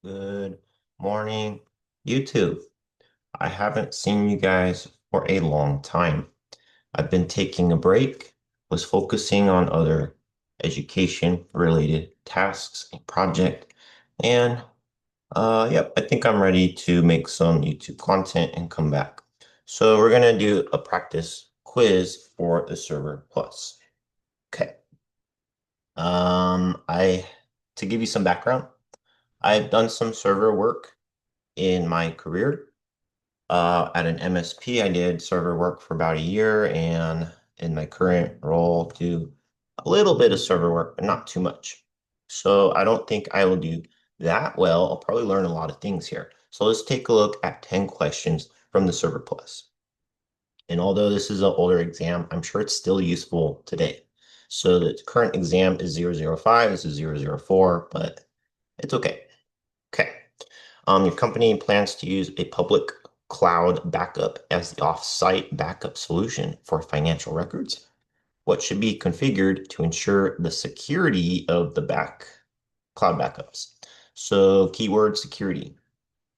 Good morning, YouTube. I haven't seen you guys for a long time. I've been taking a break, was focusing on other education related tasks and project, and yep, I think I'm ready to make some YouTube content and come back. So we're gonna do a practice quiz for the Server Plus. Okay. I to give you some background, I've done some server work in my career. At an MSP, I did server work for about a year, and in my current role, do a little bit of server work, but not too much. So I don't think I will do that well. I'll probably learn a lot of things here. So let's take a look at 10 questions from the Server Plus. And although this is an older exam, I'm sure it's still useful today. So the current exam is 005, this is 004, but it's okay. Okay. Your company plans to use a public cloud backup as the off-site backup solution for financial records. What should be configured to ensure the security of the cloud backups? So keyword security.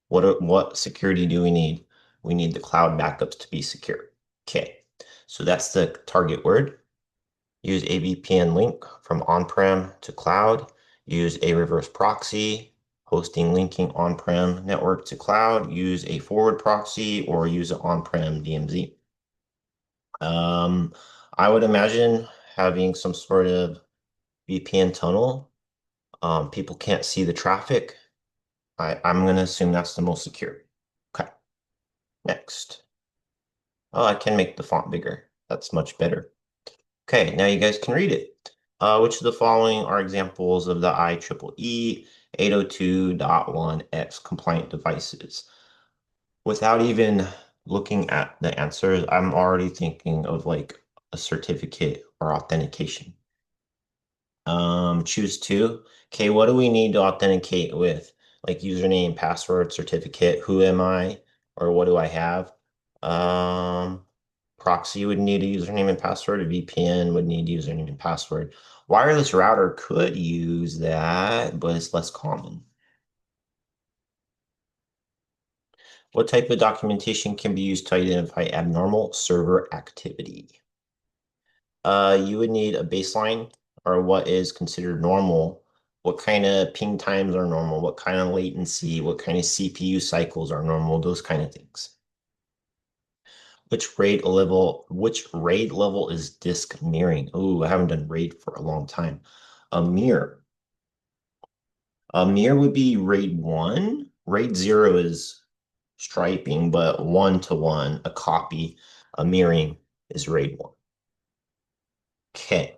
What security do we need? We need the cloud backups to be secure. Okay. So that's the target word. Use a VPN link from on-prem to cloud. Use a reverse proxy, hosting linking on-prem network to cloud. Use a forward proxy or use an on-prem DMZ. Um, I would imagine having some sort of VPN tunnel. People can't see the traffic. I'm going to assume that's the most secure. Okay, next. Oh, I can make the font bigger. That's much better. Okay, now you guys can read it. Which of the following are examples of the IEEE 802.1x compliant devices? Without even looking at the answers, I'm already thinking of like a certificate or authentication. Choose two. Okay, what do we need to authenticate with? Like username, password, certificate, who am I, or what do I have? Um, Proxy would need a username and password. A VPN would need username and password. Wireless router could use that, but it's less common. What type of documentation can be used to identify abnormal server activity? You would need a baseline or what is considered normal. What kind of ping times are normal? What kind of latency? What kind of CPU cycles are normal? Those kind of things. Which RAID level is disk mirroring? Oh, I haven't done RAID for a long time. A mirror. A mirror would be RAID 1. RAID 0 is striping, but 1-to-1, a copy, a mirroring is RAID 1. Okay.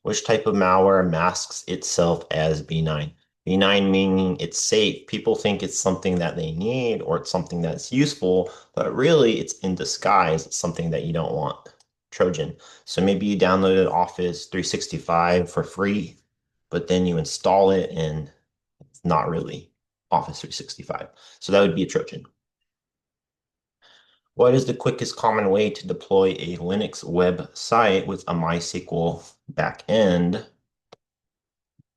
Which type of malware masks itself as benign? Benign meaning it's safe. People think it's something that they need or it's something that's useful, but really it's in disguise. It's something that you don't want. Trojan. So maybe you downloaded Office 365 for free, but then you install it and it's not really Office 365. So that would be a Trojan. What is the quickest common way to deploy a Linux website with a MySQL backend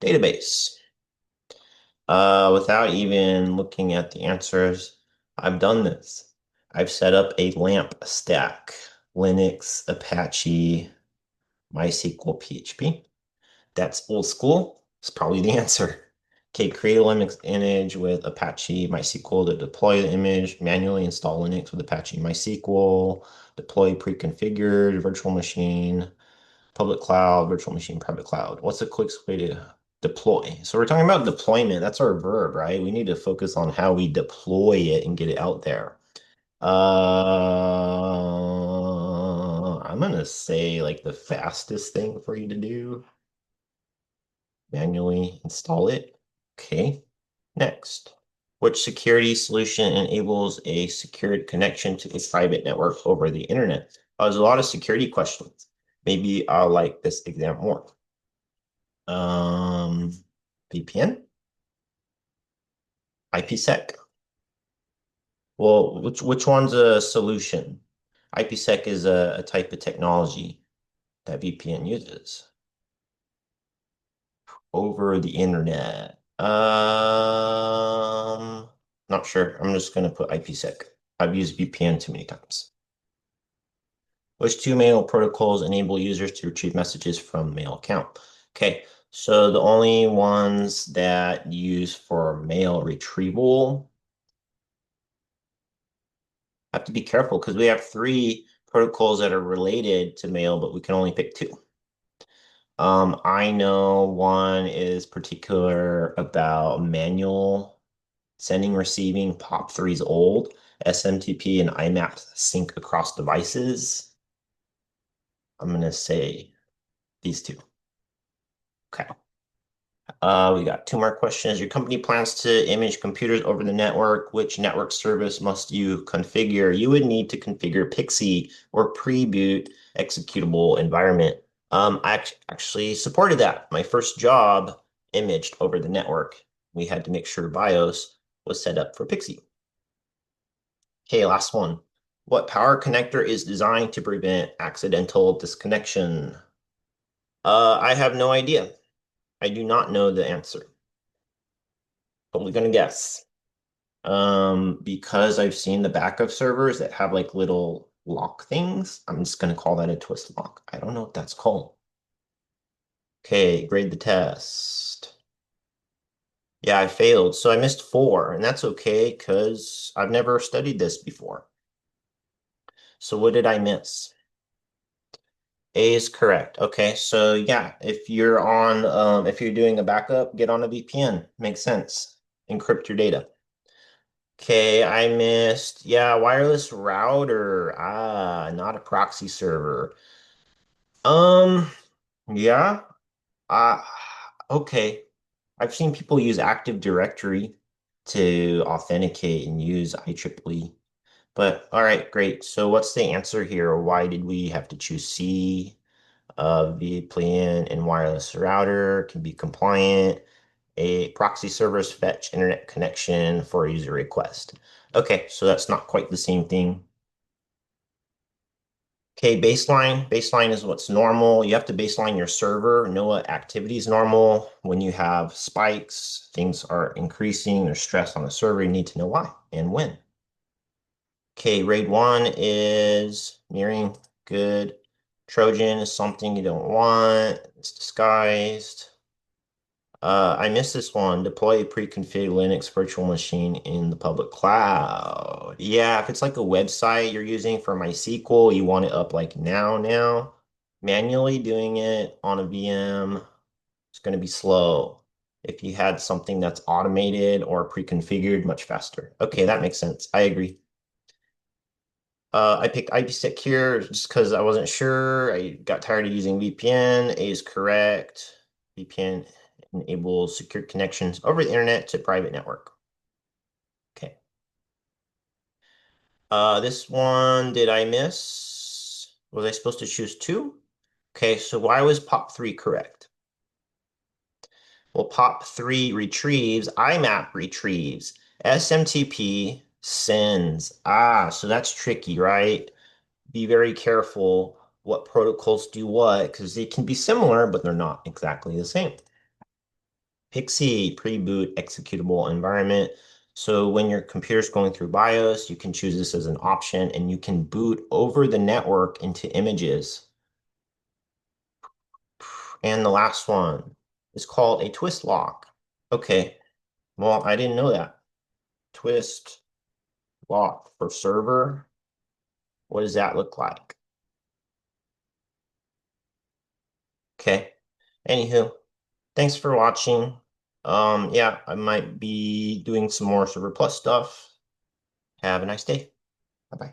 database? Without even looking at the answers, I've done this. I've set up a LAMP stack, Linux, Apache, MySQL, PHP. That's old school. It's probably the answer. Okay, create a Linux image with Apache MySQL to deploy the image, manually install Linux with Apache MySQL, deploy pre-configured virtual machine, public cloud, virtual machine, private cloud. What's the quickest way to deploy? So we're talking about deployment. That's our verb, right? We need to focus on how we deploy it and get it out there. I'm gonna say like the fastest thing for you to do, manually install it. Okay, next. Which security solution enables a secured connection to a private network over the internet? There's a lot of security questions. Maybe I'll like this exam more. Um, VPN, IPsec. Well, which one's a solution? IPsec is a type of technology that VPN uses over the internet. Um, Not sure. I'm just gonna put IPsec. I've used VPN too many times. Which two mail protocols enable users to retrieve messages from mail account? Okay, so the only ones that use for mail retrieval have to be careful because we have three protocols that are related to mail, but we can only pick two. I know one is particular about manual sending, receiving. POP3 is old. SMTP and IMAP sync across devices. I'm gonna say these two. Okay. We got two more questions. Your company plans to image computers over the network. Which network service must you configure? You would need to configure PXE or pre-boot executable environment. Actually supported that. My first job imaged over the network. We had to make sure BIOS was set up for PXE. Okay, last one. What power connector is designed to prevent accidental disconnection? I have no idea. I do not know the answer. Totally gonna guess. Because I've seen the backup servers that have like little lock things, I'm just gonna call that a twist lock. I don't know what that's called. Okay, grade the test. Yeah, I failed. So I missed four, and that's okay because I've never studied this before. So what did I miss? A is correct. Okay, so yeah, if you're doing a backup, get on a VPN. Makes sense. Encrypt your data. Okay, I missed, yeah, wireless router. Ah, not a proxy server. Um, yeah. Uh, okay. I've seen people use Active Directory to authenticate and use IEEE. But all right, great. So what's the answer here? Why did we have to choose C? VPN and wireless router can be compliant. A proxy servers fetch internet connection for a user request. Okay, so that's not quite the same thing. Okay, baseline. Baseline is what's normal. You have to baseline your server, know what activity is normal. When you have spikes, things are increasing, there's stress on the server, you need to know why and when. Okay, RAID 1 is nearing good. Trojan is something you don't want. It's disguised. I missed this one. Deploy a pre-configured Linux virtual machine in the public cloud. Yeah, if it's like a website you're using for MySQL, you want it up like now. Manually doing it on a VM, it's going to be slow. If you had something that's automated or pre-configured, much faster. Okay, that makes sense. I agree. I picked IPsec here just because I wasn't sure. I got tired of using VPN. A is correct. VPN enables secure connections over the internet to private network. Okay. This one, did I miss? Was I supposed to choose two? Okay, so why was POP3 correct? Well, POP3 retrieves, IMAP retrieves, SMTP sends. Ah, so that's tricky, right? Be very careful what protocols do what because they can be similar, but they're not exactly the same. PXE, pre-boot executable environment. So when your computer's going through BIOS, you can choose this as an option and you can boot over the network into images. And the last one is called a twist lock. Okay, well, I didn't know that. Twist lock for server. What does that look like? Okay. Anywho, thanks for watching. Yeah, I might be doing some more Server Plus stuff. Have a nice day. Bye-bye.